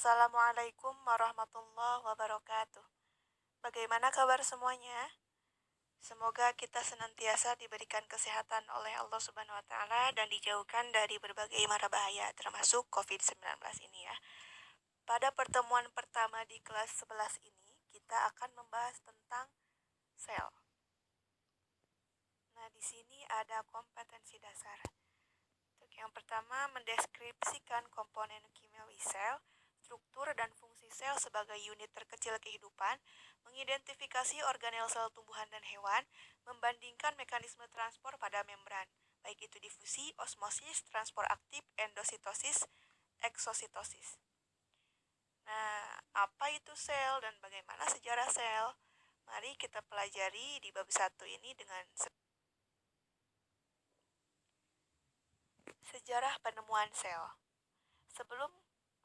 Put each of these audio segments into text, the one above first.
Assalamualaikum warahmatullahi wabarakatuh. Bagaimana kabar semuanya? Semoga kita senantiasa diberikan kesehatan oleh Allah Subhanahu wa taala dan dijauhkan dari berbagai mara bahaya termasuk COVID-19 ini ya. Pada pertemuan pertama di kelas 11 ini, kita akan membahas tentang sel. Nah, di sini ada kompetensi dasar. Untuk yang pertama, mendeskripsikan komponen kimiawi sel, struktur dan fungsi sel sebagai unit terkecil kehidupan, mengidentifikasi organel sel tumbuhan dan hewan, membandingkan mekanisme transport pada membran, baik itu difusi, osmosis, transport aktif, endositosis, eksositosis. Nah, apa itu sel dan bagaimana sejarah sel? Mari kita pelajari di bab 1 ini dengan sejarah penemuan sel. Sebelum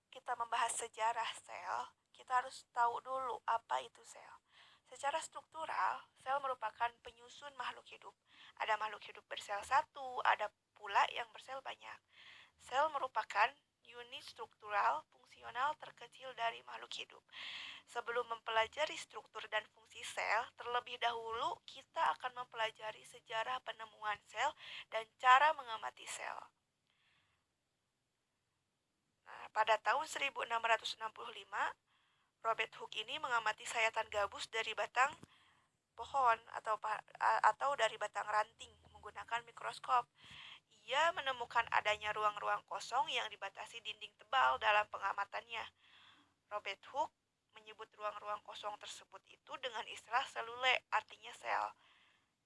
kita membahas sejarah sel, kita harus tahu dulu apa itu sel. Secara struktural, sel merupakan penyusun makhluk hidup. Ada makhluk hidup bersel satu, ada pula yang bersel banyak. Sel merupakan unit struktural fungsional terkecil dari makhluk hidup. Sebelum mempelajari struktur dan fungsi sel, terlebih dahulu kita akan mempelajari sejarah penemuan sel dan cara mengamati sel. Nah, pada tahun 1665, Robert Hooke ini mengamati sayatan gabus dari batang pohon atau dari batang ranting menggunakan mikroskop. Ia menemukan adanya ruang-ruang kosong yang dibatasi dinding tebal dalam pengamatannya. Robert Hooke menyebut ruang-ruang kosong tersebut itu dengan istilah selule, artinya sel.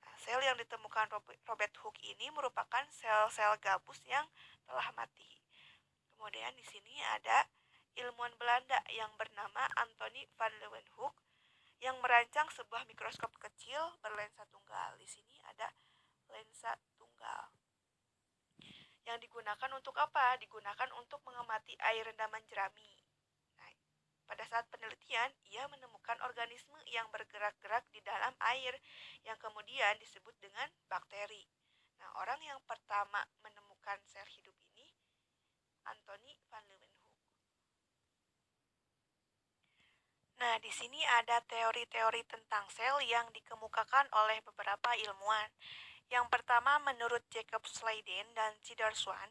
Nah, sel yang ditemukan Robert Hooke ini merupakan sel-sel gabus yang telah mati. Kemudian di sini ada ilmuwan Belanda yang bernama Anthony van Leeuwenhoek yang merancang sebuah mikroskop kecil berlensa tunggal. Di sini ada lensa tunggal. Yang digunakan untuk apa? Digunakan untuk mengamati air rendaman jerami. Nah, pada saat penelitian, ia menemukan organisme yang bergerak-gerak di dalam air yang kemudian disebut dengan bakteri. Nah, orang yang pertama menemukan sel hidup ini Anthony van Leeuwenhoek. Nah, di sini ada teori-teori tentang sel yang dikemukakan oleh beberapa ilmuwan. Yang pertama menurut Jacob Sladen dan Cedar Swan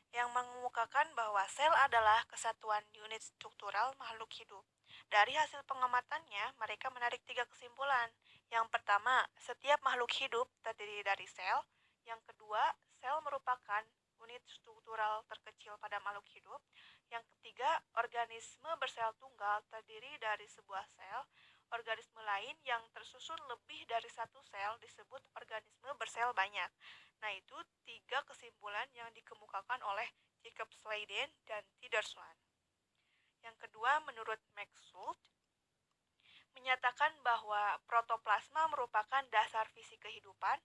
yang mengemukakan bahwa sel adalah kesatuan unit struktural makhluk hidup. Dari hasil pengamatannya, mereka menarik 3 kesimpulan. Yang pertama, setiap makhluk hidup terdiri dari sel. Yang kedua, sel merupakan unit struktural terkecil pada makhluk hidup. Yang ketiga, organisme bersel tunggal terdiri dari sebuah sel. Organisme lain yang tersusun lebih dari satu sel disebut organisme bersel banyak. Nah, itu 3 kesimpulan yang dikemukakan oleh Jacob Sladen dan Cedar Swan. Yang kedua, menurut Max Schultz, menyatakan bahwa protoplasma merupakan dasar fisik kehidupan.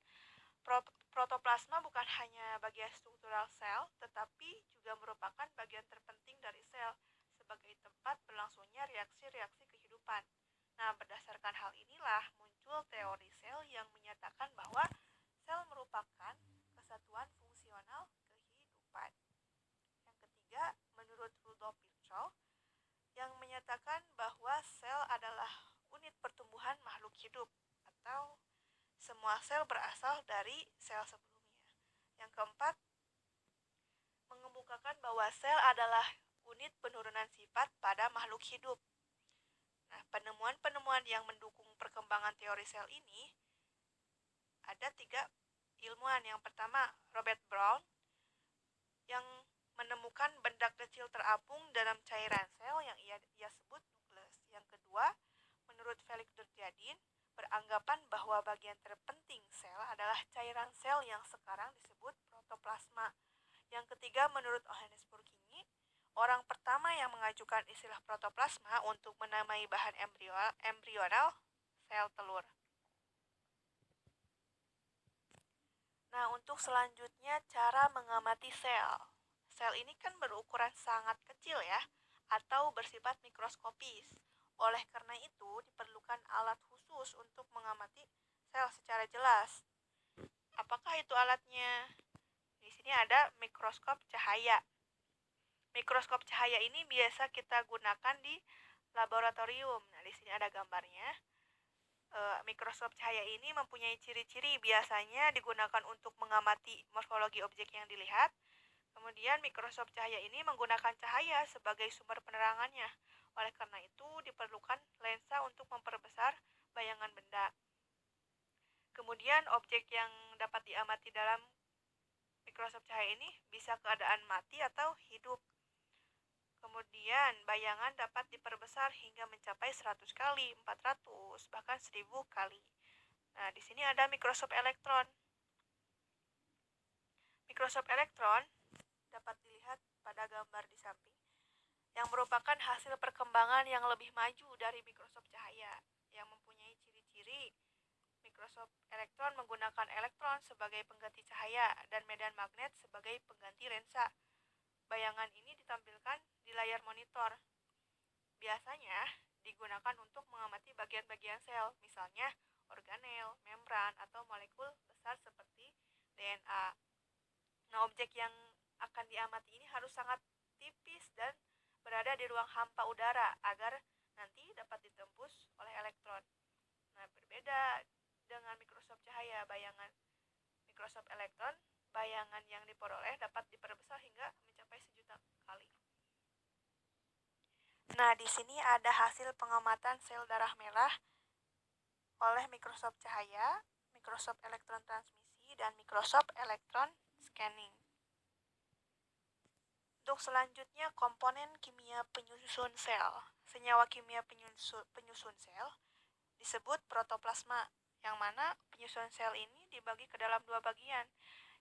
Protoplasma bukan hanya bagian struktural sel, tetapi juga merupakan bagian terpenting dari sel sebagai tempat berlangsungnya reaksi-reaksi kehidupan. Nah, berdasarkan hal inilah muncul teori sel yang menyatakan bahwa sel merupakan kesatuan fungsional kehidupan. Yang ketiga, menurut Rudolf Virchow, yang menyatakan bahwa sel adalah unit pertumbuhan makhluk hidup atau semua sel berasal dari sel sebelumnya. Yang keempat, mengemukakan bahwa sel adalah unit penurunan sifat pada makhluk hidup. Nah, penemuan-penemuan yang mendukung perkembangan teori sel ini ada 3 ilmuwan. Yang pertama, Robert Brown yang menemukan benda kecil terapung dalam cairan sel yang ia sebut nukleus. Yang kedua, menurut Felix Durjadin, beranggapan bahwa bagian terpenting sel adalah cairan sel yang sekarang disebut protoplasma. Yang ketiga, menurut Johannes Purkinje, orang pertama yang mengajukan istilah protoplasma untuk menamai bahan embrional sel telur. Nah, untuk selanjutnya cara mengamati sel. Sel ini kan berukuran sangat kecil ya, atau bersifat mikroskopis. Oleh karena itu, diperlukan alat khusus untuk mengamati sel secara jelas. Apakah itu alatnya? Di sini ada mikroskop cahaya. Mikroskop cahaya ini biasa kita gunakan di laboratorium. Nah, di sini ada gambarnya. Mikroskop cahaya ini mempunyai ciri-ciri, biasanya digunakan untuk mengamati morfologi objek yang dilihat. Kemudian mikroskop cahaya ini menggunakan cahaya sebagai sumber penerangannya. Oleh karena itu diperlukan lensa untuk memperbesar bayangan benda. Kemudian objek yang dapat diamati dalam mikroskop cahaya ini bisa keadaan mati atau hidup. Kemudian bayangan dapat diperbesar hingga mencapai 100 kali, 400, bahkan 1000 kali. Nah, di sini ada mikroskop elektron. Mikroskop elektron dapat dilihat pada gambar di samping, yang merupakan hasil perkembangan yang lebih maju dari mikroskop cahaya, yang mempunyai ciri-ciri. Mikroskop elektron menggunakan elektron sebagai pengganti cahaya dan medan magnet sebagai pengganti lensa. Bayangan ini ditampilkan di layar monitor. Biasanya digunakan untuk mengamati bagian-bagian sel, misalnya organel, membran, atau molekul besar seperti DNA. Nah, objek yang akan diamati ini harus sangat tipis dan berada di ruang hampa udara agar nanti dapat ditembus oleh elektron. Nah, berbeda dengan mikroskop cahaya, bayangan mikroskop elektron, bayangan yang diperoleh dapat diperbesar hingga mencapai 1.000.000 kali. Nah, di sini ada hasil pengamatan sel darah merah oleh mikroskop cahaya, mikroskop elektron transmisi, dan mikroskop elektron scanning. Untuk selanjutnya, komponen kimia penyusun sel. Senyawa kimia penyusun sel disebut protoplasma, yang mana penyusun sel ini dibagi ke dalam dua bagian.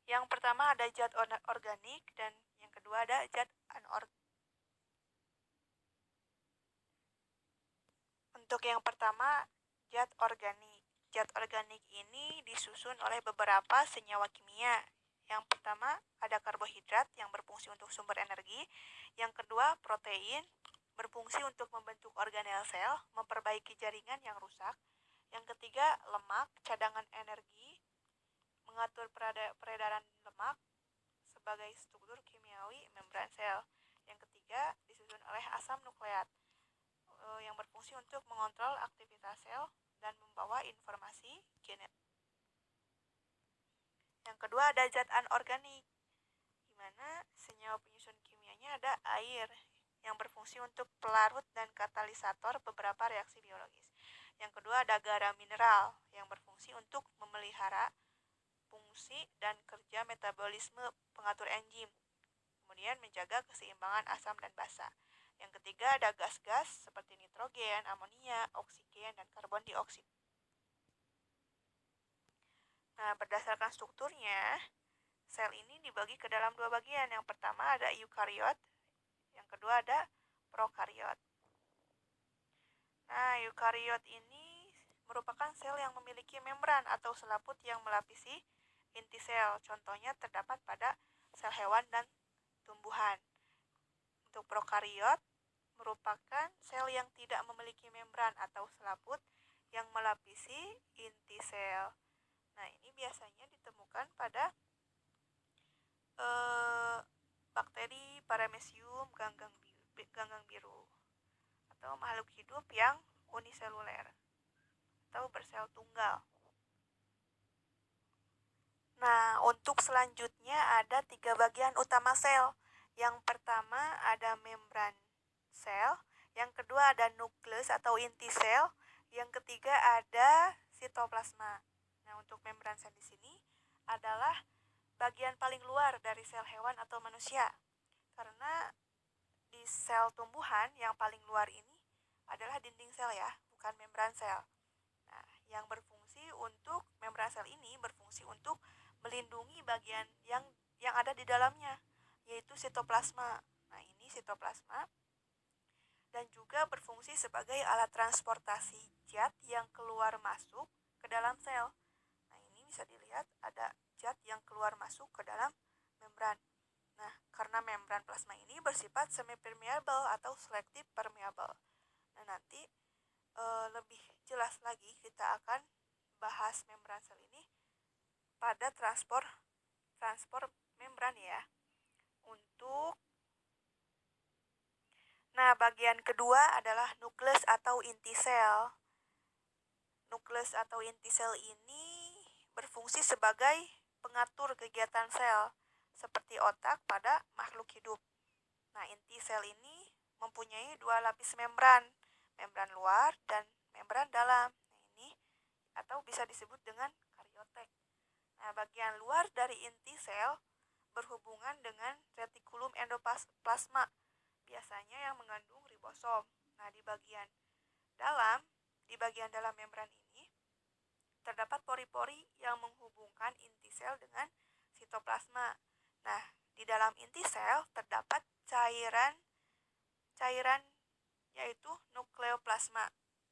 Yang pertama ada zat organik dan yang kedua ada zat anorganik. Untuk yang pertama, zat organik. Zat organik ini disusun oleh beberapa senyawa kimia. Yang pertama ada karbohidrat yang berfungsi untuk sumber energi. Yang kedua protein berfungsi untuk membentuk organel sel, memperbaiki jaringan yang rusak. Yang ketiga lemak, cadangan energi, mengatur peredaran lemak sebagai struktur kimiawi membran sel. Yang ketiga disusun oleh asam nukleat yang berfungsi untuk mengontrol aktivitas sel dan membawa informasi genetik. Yang kedua ada zat anorganik, di mana senyawa penyusun kimianya ada air yang berfungsi untuk pelarut dan katalisator beberapa reaksi biologis. Yang kedua ada garam mineral yang berfungsi untuk memelihara fungsi dan kerja metabolisme pengatur enzim, kemudian menjaga keseimbangan asam dan basa. Yang ketiga ada gas-gas seperti nitrogen, amonia, oksigen, dan karbon dioksida. Nah, berdasarkan strukturnya, sel ini dibagi ke dalam dua bagian. Yang pertama ada eukariot, yang kedua ada prokariot. Nah, eukariot ini merupakan sel yang memiliki membran atau selaput yang melapisi inti sel. Contohnya terdapat pada sel hewan dan tumbuhan. Untuk prokariot merupakan sel yang tidak memiliki membran atau selaput yang melapisi inti sel. Nah, ini biasanya ditemukan pada bakteri Paramecium ganggang biru atau makhluk hidup yang uniseluler atau bersel tunggal. Nah, untuk selanjutnya ada 3 bagian utama sel. Yang pertama ada membran sel, yang kedua ada nukleus atau inti sel, yang ketiga ada sitoplasma. Nah, untuk membran sel di sini adalah bagian paling luar dari sel hewan atau manusia. Karena di sel tumbuhan yang paling luar ini adalah dinding sel ya, bukan membran sel. Nah, yang berfungsi untuk membran sel ini berfungsi untuk melindungi bagian yang ada di dalamnya, yaitu sitoplasma. Nah, ini sitoplasma dan juga berfungsi sebagai alat transportasi zat yang keluar masuk ke dalam sel. Nah, ini bisa dilihat ada zat yang keluar masuk ke dalam membran. Nah, karena membran plasma ini bersifat semi-permeable atau selective permeable. Nah, nanti lebih jelas lagi kita akan bahas membran sel ini pada transport membran ya. Untuk Nah, bagian kedua adalah nukleus atau inti sel. Nukleus atau inti sel ini berfungsi sebagai pengatur kegiatan sel, seperti otak pada makhluk hidup. Nah, inti sel ini mempunyai dua lapis membran, membran luar dan membran dalam. Nah, ini atau bisa disebut dengan kariotek. Nah, bagian luar dari inti sel berhubungan dengan retikulum endoplasma, biasanya yang mengandung ribosom. Nah, dalam, di bagian dalam membran ini terdapat pori-pori yang menghubungkan inti sel dengan sitoplasma. Nah, di dalam inti sel terdapat cairan yaitu nukleoplasma.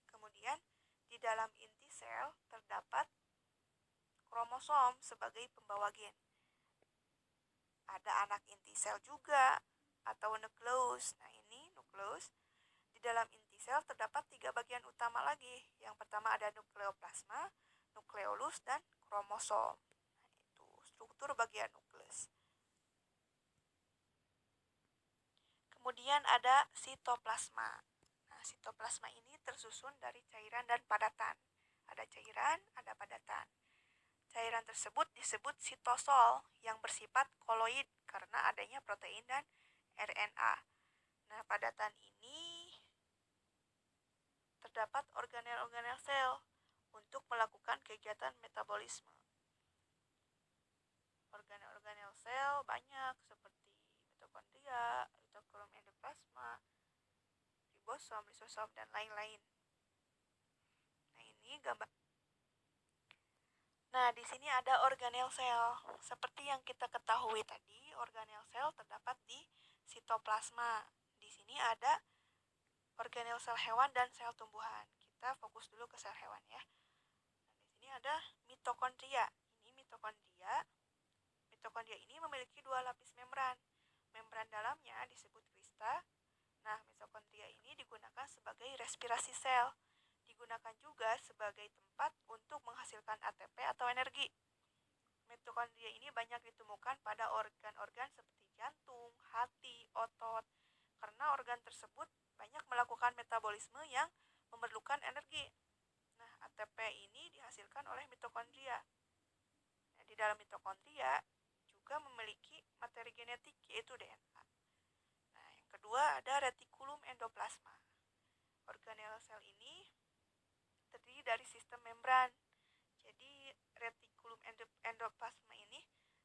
Kemudian di dalam inti sel terdapat kromosom sebagai pembawa gen. Ada anak inti sel juga atau nukleus. Nah, ini nukleus. Di dalam inti sel terdapat 3 bagian utama lagi. Yang pertama ada nukleoplasma, nukleolus, dan kromosom. Nah, itu struktur bagian nukleus. Kemudian ada sitoplasma. Nah, sitoplasma ini tersusun dari cairan dan padatan. Ada cairan, ada padatan. Cairan tersebut disebut sitosol yang bersifat koloid karena adanya protein dan RNA. Nah, padatan ini terdapat organel-organel sel untuk melakukan kegiatan metabolisme. Organel-organel sel banyak seperti mitokondria, retikulum endoplasma, ribosom, lisosom, dan lain-lain. Nah, ini gambar. Nah, di sini ada organel sel. Seperti yang kita ketahui tadi, organel sel terdapat di sitoplasma. Di sini ada organel sel hewan dan sel tumbuhan. Kita fokus dulu ke sel hewan ya. Nah, di sini ada mitokondria. Ini mitokondria. Mitokondria ini memiliki 2 lapis membran. Membran dalamnya disebut krista. Nah, mitokondria ini digunakan sebagai respirasi sel. Digunakan juga sebagai tempat untuk menghasilkan ATP atau energi. Mitokondria ini banyak ditemukan pada organ-organ seperti jantung, hati, otot, karena organ tersebut banyak melakukan metabolisme yang memerlukan energi. Nah, ATP ini dihasilkan oleh mitokondria. Nah, di dalam mitokondria juga memiliki materi genetik yaitu DNA. Nah, yang kedua ada retikulum endoplasma. Organel sel ini terdiri dari sistem membran. Jadi retikulum endoplasma ini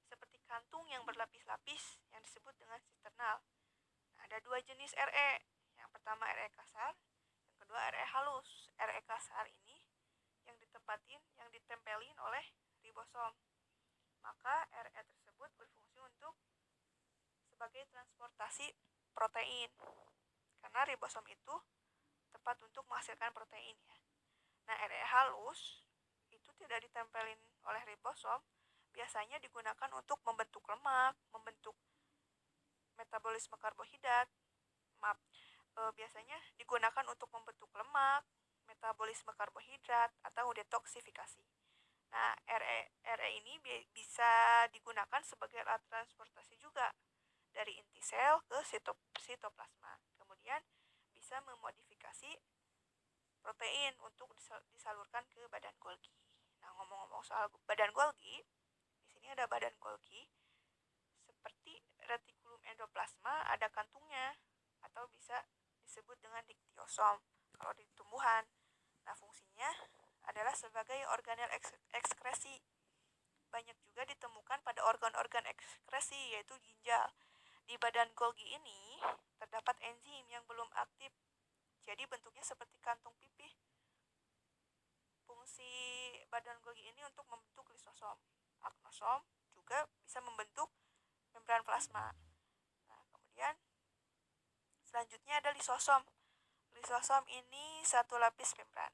seperti kantung yang berlapis-lapis yang disebut dengan sisternal. Nah, ada 2 jenis RE. Yang pertama RE kasar, yang kedua RE halus. RE kasar ini yang ditempelin oleh ribosom. Maka RE tersebut berfungsi untuk sebagai transportasi protein. Karena ribosom itu tepat untuk menghasilkan protein ya. Nah, RE halus itu tidak ditempelin oleh ribosom, biasanya digunakan untuk membentuk lemak, membentuk metabolisme karbohidrat. Biasanya digunakan untuk membentuk lemak, metabolisme karbohidrat, atau detoksifikasi. Nah, RE ini bisa digunakan sebagai alat transportasi juga dari inti sel ke sitoplasma. Kemudian bisa memodifikasi protein untuk disalurkan ke badan Golgi. Nah, ngomong-ngomong soal badan Golgi, di sini ada badan Golgi. Seperti retikulum endoplasma ada kantungnya atau bisa disebut dengan diktiosom kalau di tumbuhan. Nah, fungsinya adalah sebagai organel ekskresi. Banyak juga ditemukan pada organ-organ ekskresi yaitu ginjal. Di badan Golgi ini terdapat enzim yang belum aktif. Jadi bentuknya seperti kantung pipih. Fungsi badan Golgi ini untuk membentuk lisosom. Aknosom juga bisa membentuk membran plasma. Nah, kemudian selanjutnya ada lisosom. Lisosom ini satu lapis membran.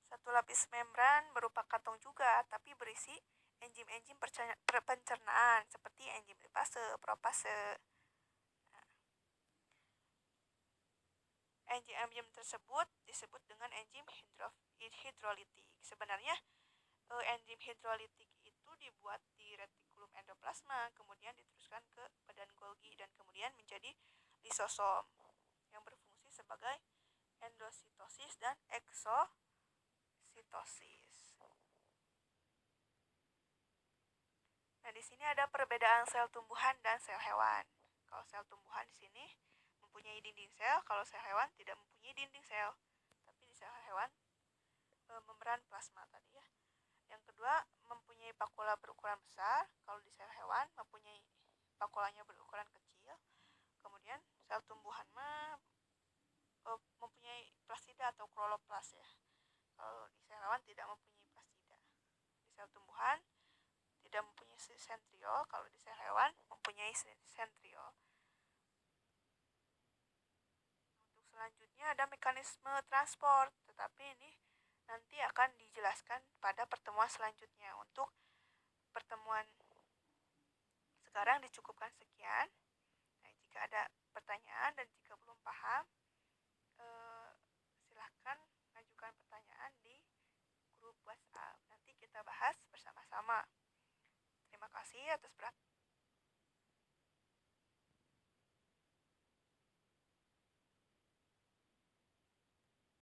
Satu lapis membran berupa kantong juga, tapi berisi enzim-enzim pencernaan seperti enzim lipase, propase. Enzim-enzim tersebut disebut dengan enzim hidrolitik. Sebenarnya enzim hidrolitik itu dibuat di retikulum endoplasma, kemudian diteruskan ke badan Golgi dan kemudian menjadi lisosom yang berfungsi sebagai endositosis dan eksositosis. Nah, di sini ada perbedaan sel tumbuhan dan sel hewan. Kalau sel tumbuhan di sini mempunyai dinding sel, kalau sel hewan tidak mempunyai dinding sel. Tapi di sel hewan membran plasma tadi ya. Yang kedua, mempunyai pakula berukuran besar. Kalau di sel hewan mempunyai pakulanya berukuran kecil. Kemudian sel tumbuhan mempunyai plastida atau kloroplas ya. Kalau di sel hewan tidak mempunyai plastida. Di sel tumbuhan tidak mempunyai sentriol, kalau di sel hewan mempunyai sentriol. Untuk selanjutnya ada mekanisme transport, tetapi ini nanti akan dijelaskan pada pertemuan selanjutnya. Untuk pertemuan sekarang dicukupkan sekian. Nah, jika ada pertanyaan dan jika belum paham, silahkan ajukan pertanyaan di grup WhatsApp. Nanti kita bahas bersama-sama. Terima kasih atas perhatian.